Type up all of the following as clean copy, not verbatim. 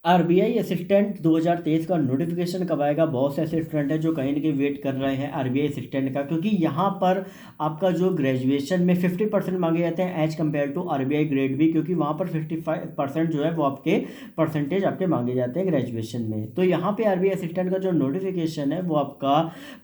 RBI assistant 2023 का notification कब आएगा? बहुत से ऐसे स्टूडेंट हैं जो कहीं ना कहीं वेट कर रहे हैं आरबीआई असिस्टेंट का, क्योंकि यहाँ पर आपका जो ग्रेजुएशन में 50% मांगे जाते हैं as compare to RBI grade B, क्योंकि वहाँ पर 55% जो है वो आपके परसेंटेज आपके मांगे जाते हैं ग्रेजुएशन में। तो यहाँ पे आरबीआई असिस्टेंट का जो नोटिफिकेशन है वो आपका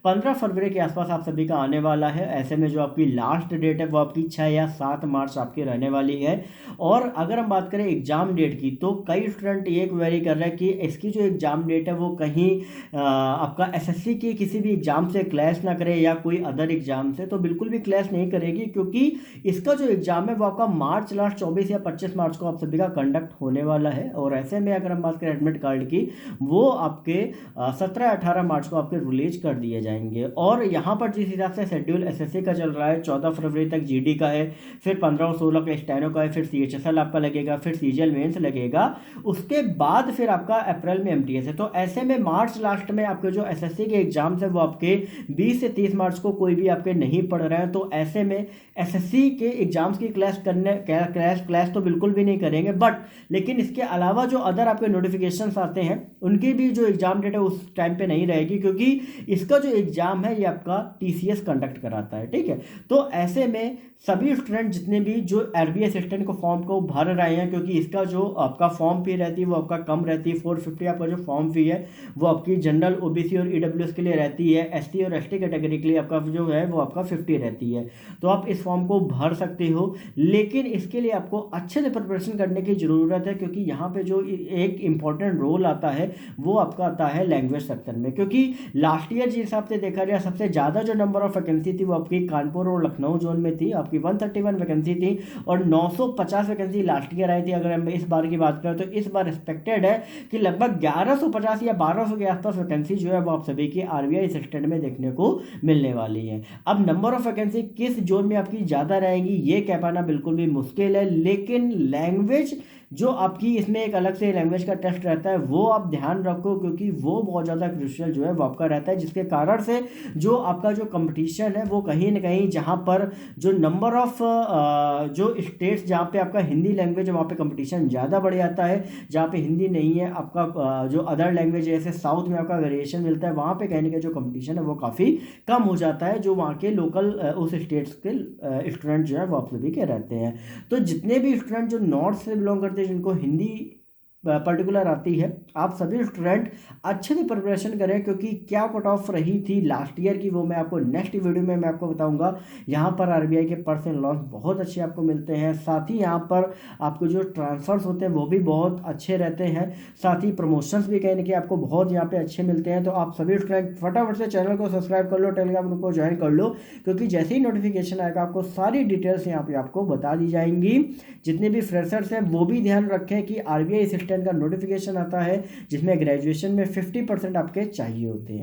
15 फरवरी के आसपास आप सभी का आने वाला है। ऐसे में जो आपकी लास्ट डेट है वो आपकी 6 या 7 मार्च आपकी रहने वाली है। और अगर हम बात करें एग्जाम डेट की, तो कई स्टूडेंट ये क्वेरी कर रहे हैं कि इसकी जो एग्जाम डेट है वो कहीं आपका एसएससी की किसी भी एग्जाम से क्लैश ना करे या कोई अदर एग्जाम से। तो बिल्कुल भी क्लैश नहीं करेगी, क्योंकि इसका जो एग्जाम है वो आपका मार्च लास्ट 24 या 25 मार्च को आप सभी का कंडक्ट होने वाला है। और ऐसे में अगर हम बात करें एडमिट कार्ड की, वो आपके 17-18 मार्च को आपके रिलीज कर दिए जाएंगे। और यहाँ पर जिस हिसाब से शेड्यूल एसएससी का चल रहा है, 14 फरवरी तक जीडी का है, फिर 15 और 16 का स्टेनो का है, फिर सीएचएसएल आपका लगेगा, फिर सीजीएल मेंस लगेगा, उसके बाद फिर आपका अप्रैल में एमटीएस है। तो ऐसे में मार्च लास्ट में आपके जो एसएससी के एग्जाम्स है वो आपके 20 से 30 मार्च को कोई भी आपके नहीं पढ़ रहे हैं। तो ऐसे में एसएससी के एग्जाम्स की क्लास तो बिल्कुल भी नहीं करेंगे, बट लेकिन इसके अलावा जो अदर आपके नोटिफिकेशंस आते हैं उनकी भी जो एग्जाम डेट है उस टाइम पे नहीं रहेगी, क्योंकि इसका जो एग्जाम है ये आपका टीसीएस कंडक्ट कराता है। ठीक है, तो ऐसे में सभी स्टूडेंट जितने भी जो आरबीआई असिस्टेंट को फॉर्म को भर रहे हैं, क्योंकि इसका जो आपका फॉर्म फी रहती है वो आपका कम रहती है। 450 आपका जो फॉर्म फी है वो आपकी जनरल ओबीसी और ईडब्ल्यूएस के लिए रहती है। एसटी और एसटी कैटेगरी के लिए आपका जो है वो आपका 50 रहती है। तो आप इस फॉर्म को भर सकते हो, लेकिन इसके लिए आपको अच्छे से प्रिपरेशन करने की ज़रूरत है, क्योंकि यहाँ पे जो एक इंपॉर्टेंट रोल आता है वो आपका आता है लैंग्वेज सेक्शन में। क्योंकि लास्ट ईयर जिस हिसाब से देखा जाए सबसे ज़्यादा जो नंबर ऑफ वैकेंसी थी वो आपकी कानपुर और लखनऊ जोन में थी, आपकी 131 वैकेंसी थी, और 950 वैकेंसी लास्ट ईयर आई थी। अगर हम इस बार की बात करें तो इस बार एक्सपेक्टेड है कि लगभग 1150 या 1200 के आसपास वैकेंसी जो है वो आप सभी की आरबीआई असिस्टेंट में देखने को मिलने वाली है। अब नंबर ऑफ वैकेंसी किस जोन में आपकी ज़्यादा रहेंगी ये कह पाना बिल्कुल भी मुश्किल है, लेकिन लैंग्वेज जो आपकी इसमें एक अलग से लैंग्वेज का टेस्ट रहता है वो आप ध्यान रखो, क्योंकि वो बहुत ज़्यादा क्रूशियल जो है वो आपका रहता है, जिसके कारण से जो आपका जो कंपटीशन है वो कहीं ना कहीं जहाँ पर जो नंबर ऑफ जो स्टेट्स जहाँ पे आपका हिंदी लैंग्वेज है वहाँ पे कंपटीशन ज़्यादा बढ़ जाता है। जहाँ पे हिंदी नहीं है आपका जो अदर लैंग्वेज जैसे साउथ में आपका वेरिएशन मिलता है, वहाँ पे कहने का जो कंपटीशन है वो काफ़ी कम हो जाता है, जो वहाँ के लोकल उस स्टेट्स के स्टूडेंट जो है वो आप सभी के रहते हैं। तो जितने भी स्टूडेंट जो नॉर्थ से बिलोंग करते हैं जिनको हिंदी पर्टिकुलर आती है, आप सभी स्टूडेंट अच्छे से प्रिपरेशन करें, क्योंकि क्या कट ऑफ रही थी लास्ट ईयर की वो मैं आपको नेक्स्ट वीडियो में मैं आपको बताऊंगा। यहाँ पर आरबीआई के पर्सन लॉस बहुत अच्छे आपको मिलते हैं, साथ ही यहाँ पर आपको जो ट्रांसफर्स होते हैं वो भी बहुत अच्छे रहते हैं, साथ ही प्रमोशंस भी कहीं ना कहीं आपको बहुत यहाँ पे अच्छे मिलते हैं। तो आप सभी स्टूडेंट फटाफट से चैनल को सब्सक्राइब कर लो, टेलीग्राम ग्रुप को ज्वाइन कर लो, क्योंकि जैसे ही नोटिफिकेशन आएगा आपको सारी डिटेल्स यहाँ पे आपको बता दी जाएंगी। जितने भी फ्रेशर्स हैं वो भी ध्यान रखें कि आरबीआई असिस्टेंट का नोटिफिकेशन आता है जिसमें ग्रेजुएशन में 50% आपके चाहिए होते हैं।